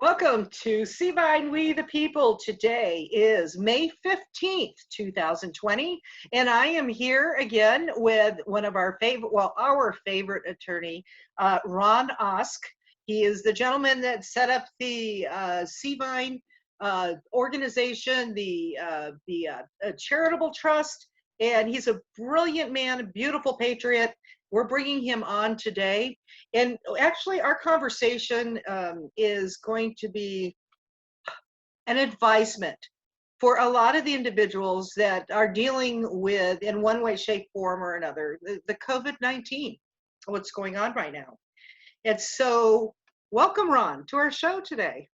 Welcome to Seavine We the People. Today is May 15th, 2020, and I am here again with one of our our favorite attorney, Ron Osk. He is the gentleman that set up the Seavine organization, the charitable trust, and he's a brilliant man, a beautiful patriot. We're bringing him on today. And actually, our conversation is going to be an advisement for a lot of the individuals that are dealing with, in one way, shape, form, or another, the COVID-19, what's going on right now. And so, welcome, Ron, to our show today.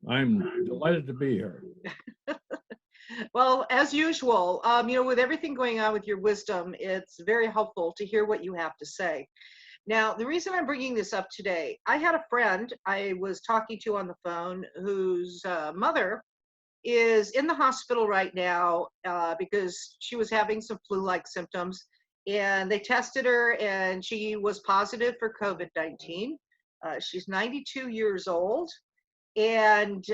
I'm delighted to be here. Well, as usual, with everything going on with your wisdom, it's very helpful to hear what you have to say. Now, the reason I'm bringing this up today, I had a friend I was talking to on the phone whose mother is in the hospital right now because she was having some flu-like symptoms, and they tested her and she was positive for COVID-19. She's 92 years old. And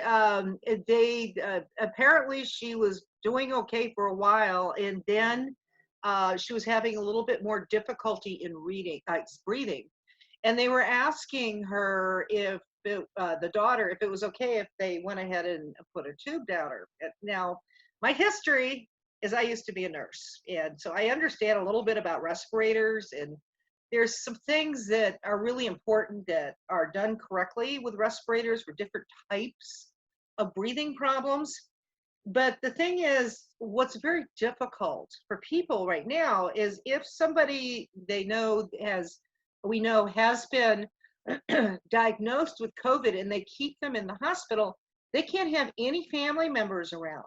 they apparently she was doing okay for a while, and then she was having a little bit more difficulty in breathing. And they were asking her if the daughter, if it was okay if they went ahead and put a tube down her. Now, my history is I used to be a nurse, and so I understand a little bit about respirators, and there's some things that are really important that are done correctly with respirators for different types of breathing problems. But the thing is, what's very difficult for people right now is if somebody we know has been diagnosed with COVID and they keep them in the hospital, they can't have any family members around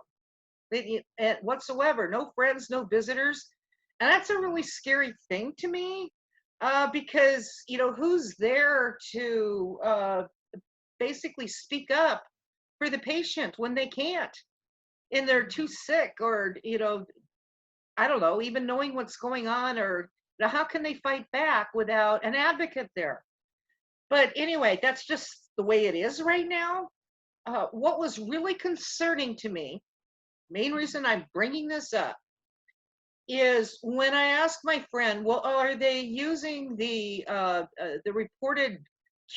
whatsoever, no friends, no visitors. And that's a really scary thing to me. Because who's there to basically speak up for the patient when they can't, and they're too sick, or I don't know, even knowing what's going on, or how can they fight back without an advocate there? But anyway, that's just the way it is right now. What was really concerning to me, main reason I'm bringing this up, is when I asked my friend, well, are they using the reported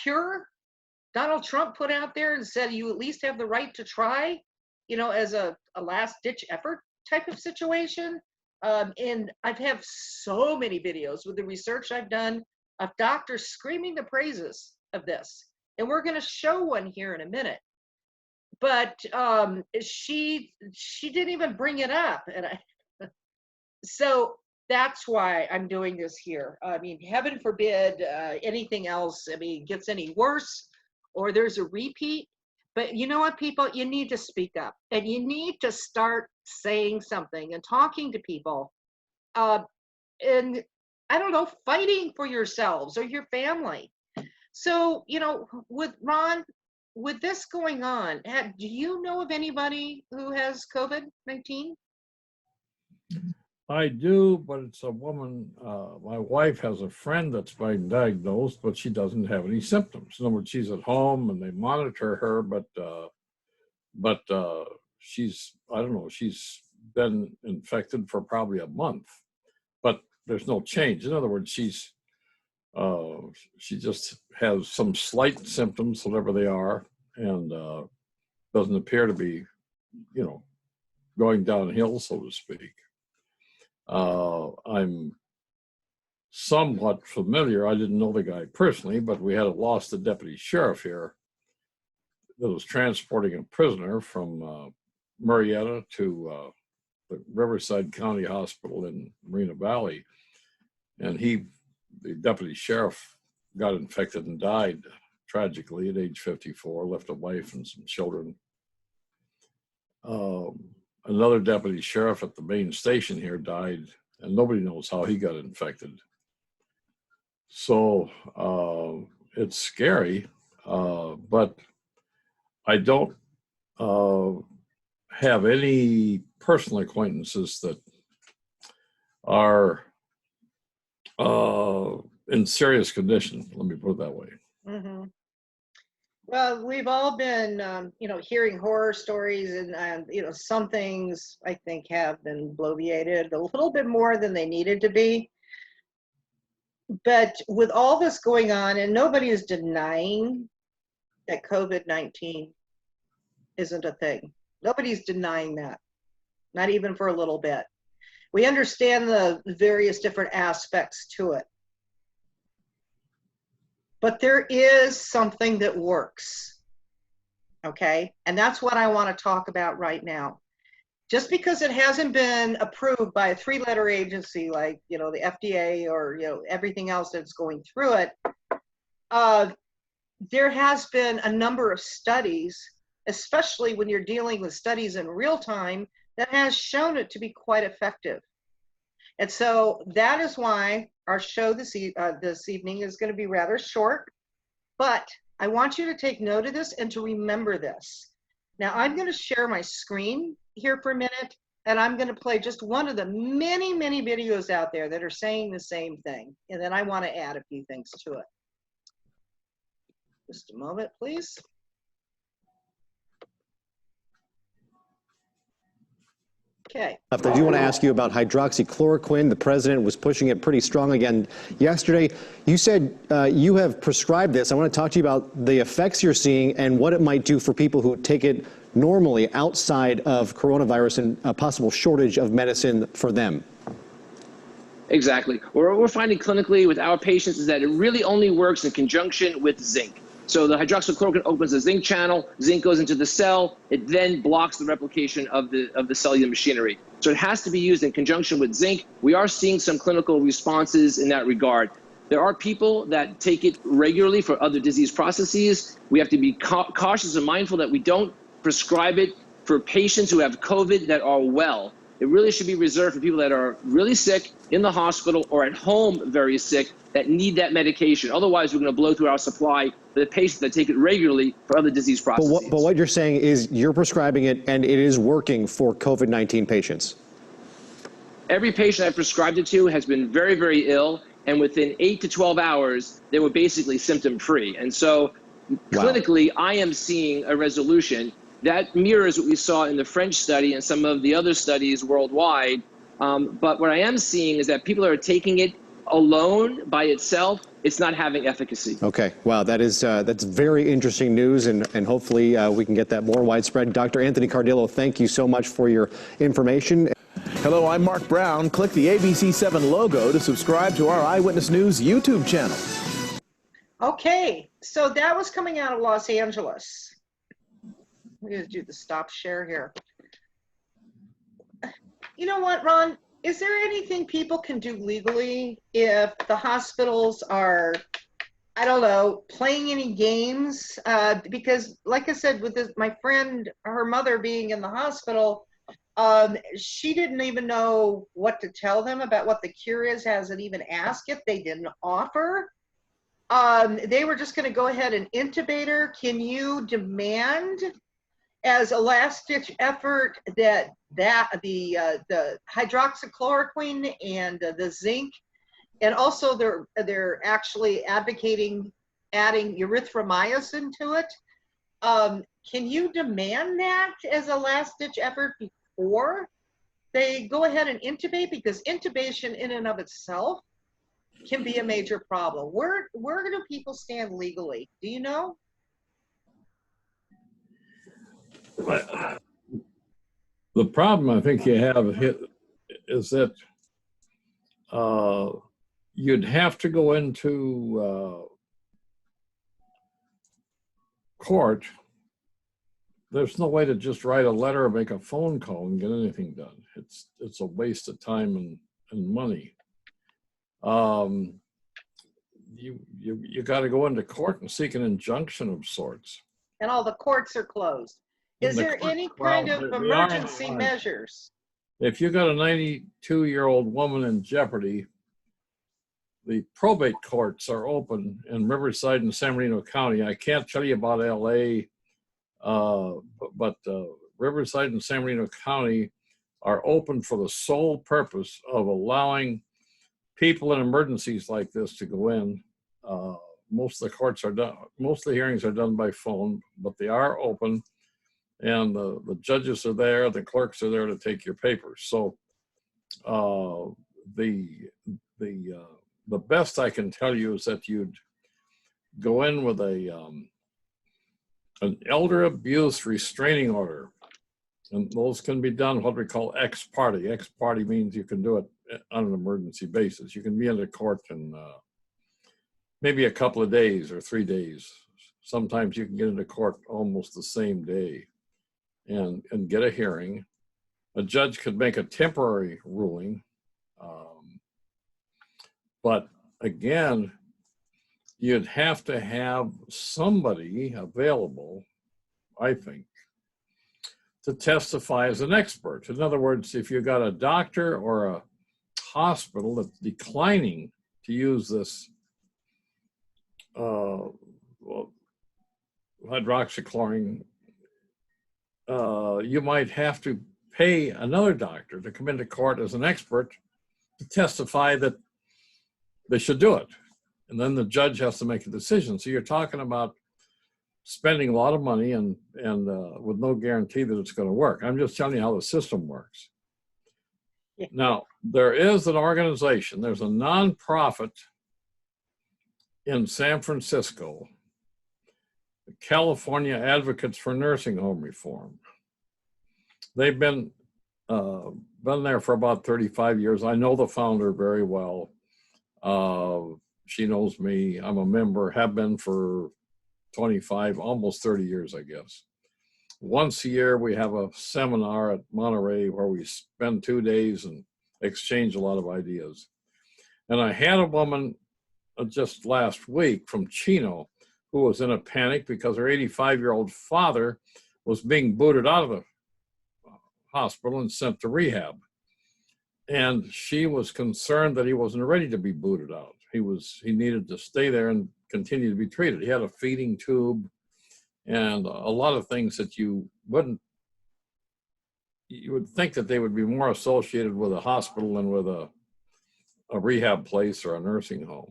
cure Donald Trump put out there and said you at least have the right to try, as a last ditch effort type of situation? And I've had so many videos with the research I've done of doctors screaming the praises of this. And we're going to show one here in a minute. But she didn't even bring it up. And so that's why I'm doing this here. I mean, heaven forbid anything else, gets any worse or there's a repeat. But you know what, people? You need to speak up, and you need to start saying something and talking to people. And I don't know, fighting for yourselves or your family. So, with Ron, with this going on, do you know of anybody who has COVID-19? I do, but it's a woman. My wife has a friend that's been diagnosed, but she doesn't have any symptoms. In other words, she's at home and they monitor her, but she's, I don't know, she's been infected for probably a month, but there's no change. In other words, she just has some slight symptoms, whatever they are, and doesn't appear to be, going downhill, so to speak. I'm somewhat familiar. I didn't know the guy personally, but we had lost a deputy sheriff here that was transporting a prisoner from Marietta to the Riverside County Hospital in Marina Valley. And the deputy sheriff, got infected and died tragically at age 54, left a wife and some children. Another deputy sheriff at the main station here died, and nobody knows how he got infected. So it's scary, but I don't have any personal acquaintances that are in serious condition. Let me put it that way. Mm-hmm. Well, we've all been, hearing horror stories, and some things I think have been bloviated a little bit more than they needed to be. But with all this going on, and nobody is denying that COVID-19 isn't a thing. Nobody's denying that, not even for a little bit. We understand the various different aspects to it. But there is something that works, okay? And that's what I want to talk about right now. Just because it hasn't been approved by a three-letter agency like, the FDA or, everything else that's going through it, there has been a number of studies, especially when you're dealing with studies in real time, that has shown it to be quite effective. And so that is why our show this evening is going to be rather short, but I want you to take note of this and to remember this. Now I'm going to share my screen here for a minute, and I'm going to play just one of the many, many videos out there that are saying the same thing. And then I want to add a few things to it. Just a moment, please. Okay. I do want to ask you about hydroxychloroquine. The president was pushing it pretty strong again yesterday. You said you have prescribed this. I want to talk to you about the effects you're seeing and what it might do for people who take it normally outside of coronavirus and a possible shortage of medicine for them. Exactly. What we're finding clinically with our patients is that it really only works in conjunction with zinc. So the hydroxychloroquine opens the zinc channel, zinc goes into the cell, it then blocks the replication of the cellular machinery. So it has to be used in conjunction with zinc. We are seeing some clinical responses in that regard. There are people that take it regularly for other disease processes. We have to be cautious and mindful that we don't prescribe it for patients who have COVID that are well. It really should be reserved for people that are really sick in the hospital or at home very sick that need that medication. Otherwise, we're going to blow through our supply for the patients that take it regularly for other disease processes. But what you're saying is you're prescribing it and it is working for COVID-19 patients. Every patient I've prescribed it to has been very, very ill. And within 8 to 12 hours, they were basically symptom-free. And so clinically, I am seeing a resolution. That mirrors what we saw in the French study and some of the other studies worldwide. But what I am seeing is that people are taking it alone by itself. It's not having efficacy. Okay, wow, that's very interesting news, and hopefully we can get that more widespread. Dr. Anthony Cardillo, thank you so much for your information. Hello, I'm Mark Brown. Click the ABC7 logo to subscribe to our Eyewitness News YouTube channel. Okay, so that was coming out of Los Angeles. I'm going to do the stop share here. You know what, Ron? Is there anything people can do legally if the hospitals are, I don't know, playing any games? Because like I said, with my friend, her mother being in the hospital, she didn't even know what to tell them about what the cure is, hasn't even asked if they didn't offer. They were just going to go ahead and intubate her. Can you demand as a last-ditch effort that the hydroxychloroquine and the zinc, and also they're actually advocating adding erythromycin to it? Can you demand that as a last-ditch effort before they go ahead and intubate? Because intubation in and of itself can be a major problem. Where do people stand legally? Do you know? The problem I think you have is that you'd have to go into court. There's no way to just write a letter or make a phone call and get anything done. It's a waste of time and money. You got to go into court and seek an injunction of sorts. And all the courts are closed. Is there any kind of emergency measures? If you got a 92-year-old woman in jeopardy, the probate courts are open in Riverside and San Bernardino County. I can't tell you about LA, but Riverside and San Bernardino County are open for the sole purpose of allowing people in emergencies like this to go in most of the courts are done, most of the hearings are done by phone, but they are open, and the judges are there, the clerks are there to take your papers. So the best I can tell you is that you'd go in with an elder abuse restraining order, and those can be done what we call ex parte. Ex parte means you can do it on an emergency basis. You can be in the court in maybe a couple of days or 3 days. Sometimes you can get into court almost the same day and get a hearing. A judge could make a temporary ruling, but again, you'd have to have somebody available, I think, to testify as an expert. In other words, if you got a doctor or a hospital that's declining to use this hydroxychloroquine, you might have to pay another doctor to come into court as an expert to testify that they should do it. And then the judge has to make a decision. So you're talking about spending a lot of money and with no guarantee that it's going to work. I'm just telling you how the system works. Yeah. Now, there is an organization, there's a nonprofit in San Francisco, California Advocates for Nursing Home Reform. They've been there for about 35 years. I know the founder very well. She knows me. I'm a member, have been for 25, almost 30 years, I guess. Once a year, we have a seminar at Monterey where we spend 2 days and exchange a lot of ideas. And I had a woman just last week from Chino who was in a panic because her 85-year-old father was being booted out of the hospital and sent to rehab. And she was concerned that he wasn't ready to be booted out. He needed to stay there and continue to be treated. He had a feeding tube and a lot of things that you would think that they would be more associated with a hospital than with a rehab place or a nursing home.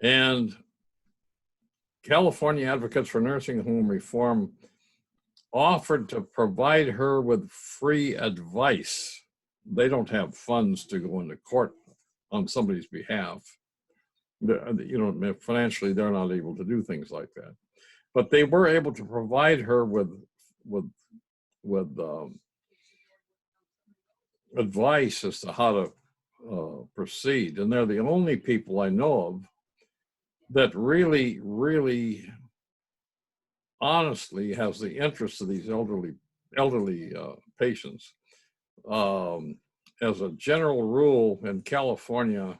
And California Advocates for Nursing Home Reform offered to provide her with free advice. They don't have funds to go into court on somebody's behalf. Financially, they're not able to do things like that. But they were able to provide her with advice as to how to proceed. And they're the only people I know of that really, really honestly has the interest of these elderly patients. As a general rule in California,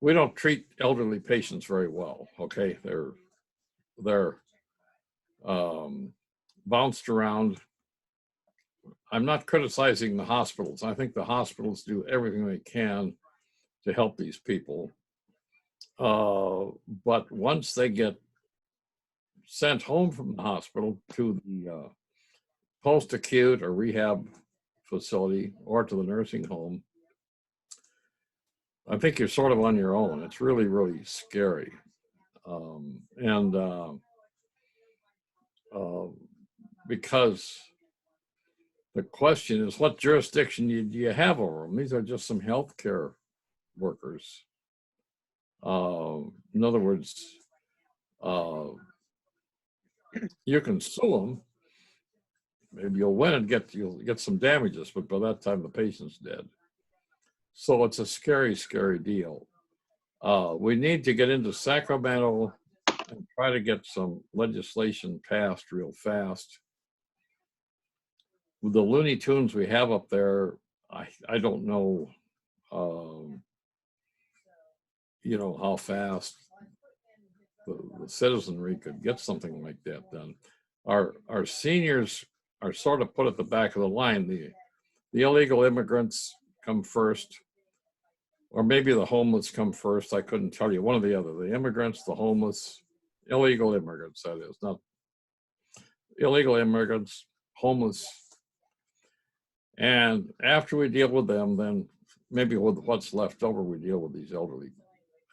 we don't treat elderly patients very well. Okay, they're bounced around. I'm not criticizing the hospitals. I think the hospitals do everything they can to help these people. But once they get sent home from the hospital to the post-acute or rehab facility or to the nursing home, I think you're sort of on your own. It's really, really scary. Because the question is, what jurisdiction do you have over them? These are just some healthcare workers. In other words, you can sue them. Maybe you'll win and you'll get some damages, but by that time the patient's dead. So it's a scary, scary deal. We need to get into Sacramento and try to get some legislation passed real fast. With the Looney Tunes we have up there, I don't know, how fast the citizenry could get something like that done. Our seniors are sort of put at the back of the line. The illegal immigrants come first, or maybe the homeless come first. I couldn't tell you, one or the other. The immigrants, the homeless, illegal immigrants, that is, not illegal immigrants, homeless. And after we deal with them, then maybe with what's left over, we deal with these elderly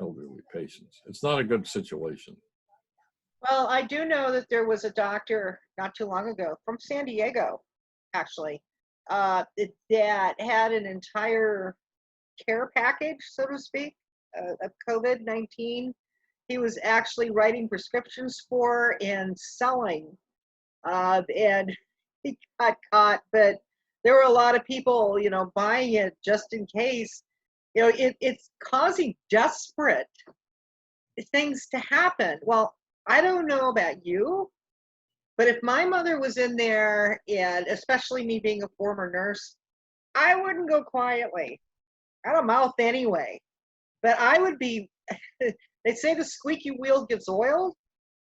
elderly patients. It's not a good situation. Well, I do know that there was a doctor not too long ago from San Diego, actually, that had an entire care package, so to speak, of COVID-19. He was actually writing prescriptions for and selling, and he got caught. But there were a lot of people, buying it just in case. It's causing desperate things to happen. Well, I don't know about you, but if my mother was in there, and especially me being a former nurse, I wouldn't go quietly. I don't mouth anyway, but I would be, they say the squeaky wheel gets oiled.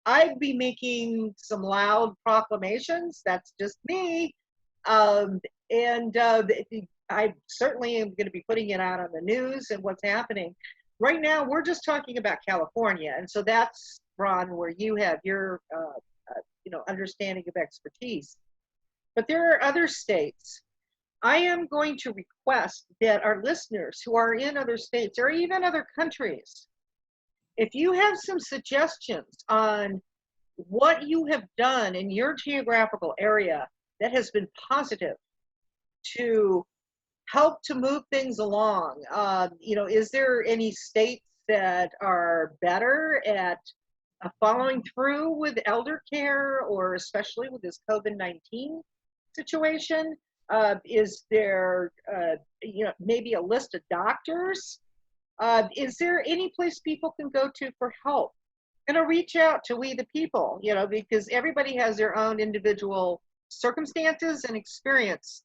I'd be making some loud proclamations. That's just me. And I certainly am going to be putting it out on the news and what's happening. Right now, we're just talking about California. And so that's, Ron, where you have your, understanding of expertise. But there are other states. I am going to request that our listeners who are in other states or even other countries, if you have some suggestions on what you have done in your geographical area that has been positive to help to move things along, is there any states that are better at following through with elder care, or especially with this COVID-19 situation? Is there, maybe a list of doctors? Is there any place people can go to for help? Reach out to We the People, because everybody has their own individual circumstances and experience.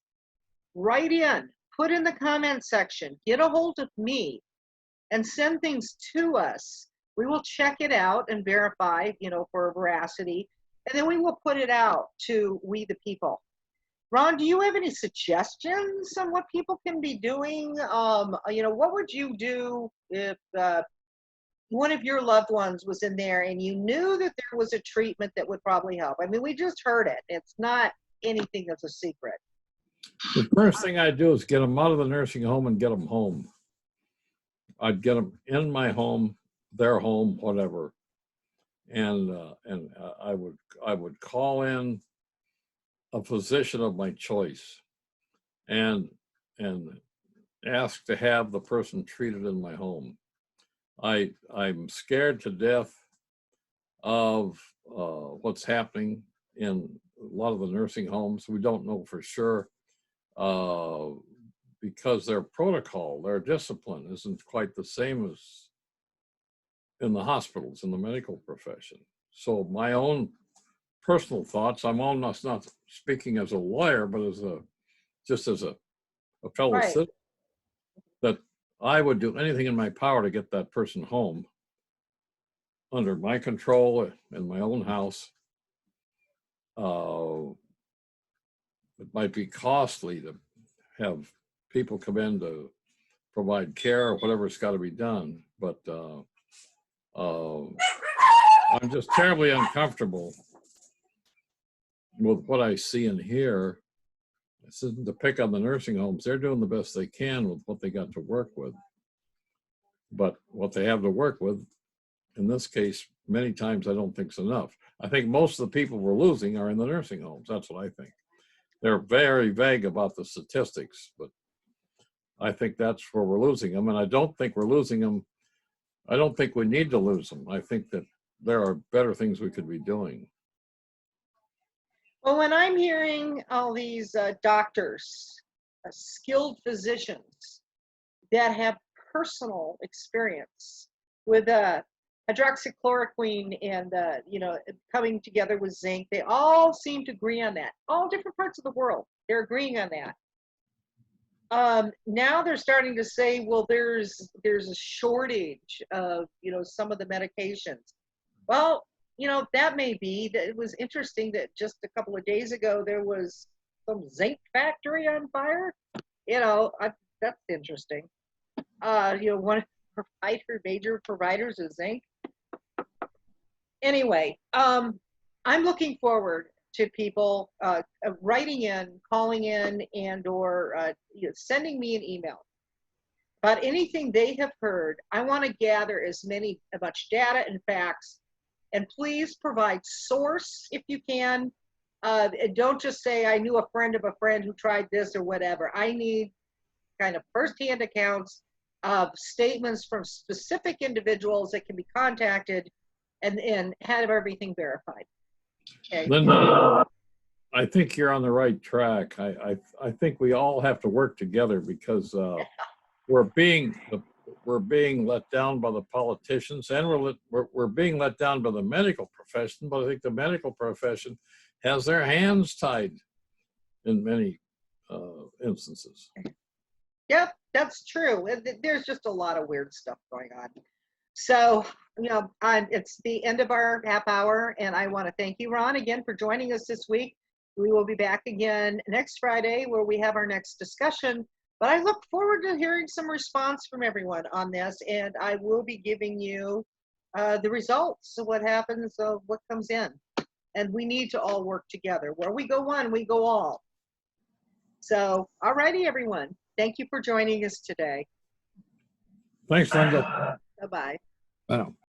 Write in, put in the comment section, get a hold of me, and send things to us. We will check it out and verify, for veracity, and then we will put it out to We the People. Ron, do you have any suggestions on what people can be doing? What would you do if one of your loved ones was in there and you knew that there was a treatment that would probably help? I mean, we just heard it. It's not anything that's a secret. The first thing I'd do is get them out of the nursing home and get them home. I'd get them in my home, their home, whatever, and I would call in a physician of my choice and ask to have the person treated in my home. I'm scared to death of what's happening in a lot of the nursing homes. We don't know for sure because their protocol, their discipline isn't quite the same as in the hospitals, in the medical profession. So my own personal thoughts, I'm almost not speaking as a lawyer, but as a fellow Right. citizen, that I would do anything in my power to get that person home under my control in my own house. It might be costly to have people come in to provide care or whatever's got to be done, but I'm just terribly uncomfortable with what I see and hear. This isn't to pick on the nursing homes. They're doing the best they can with what they got to work with. But what they have to work with, in this case, many times I don't think is enough. I think most of the people we're losing are in the nursing homes. That's what I think. They're very vague about the statistics, but I think that's where we're losing them. And I don't think we're losing them. I don't think we need to lose them. I think that there are better things we could be doing. Well, when I'm hearing all these doctors, skilled physicians that have personal experience with hydroxychloroquine and coming together with zinc, they all seem to agree on that. All different parts of the world, they're agreeing on that. Now they're starting to say, well, there's a shortage of some of the medications. Well, that may be. That it was interesting that just a couple of days ago there was some zinc factory on fire. That's interesting. One of the major providers of zinc. Anyway, I'm looking forward to people writing in, calling in, and or sending me an email. about anything they have heard. I want to gather much data and facts, and please provide source if you can. And don't just say, I knew a friend of a friend who tried this or whatever. I need kind of firsthand accounts of statements from specific individuals that can be contacted and have everything verified. Okay. Linda, I think you're on the right track. I think we all have to work together because we're being let down by the politicians, and we're being let down by the medical profession. But I think the medical profession has their hands tied in many instances. Yep, that's true. There's just a lot of weird stuff going on. So, it's the end of our half hour, and I want to thank you, Ron, again for joining us this week. We will be back again next Friday where we have our next discussion. But I look forward to hearing some response from everyone on this, and I will be giving you the results of what happens, what comes in. And we need to all work together. Where we go one, we go all. So, all righty, everyone. Thank you for joining us today. Thanks, Linda. Bye-bye. Bye now.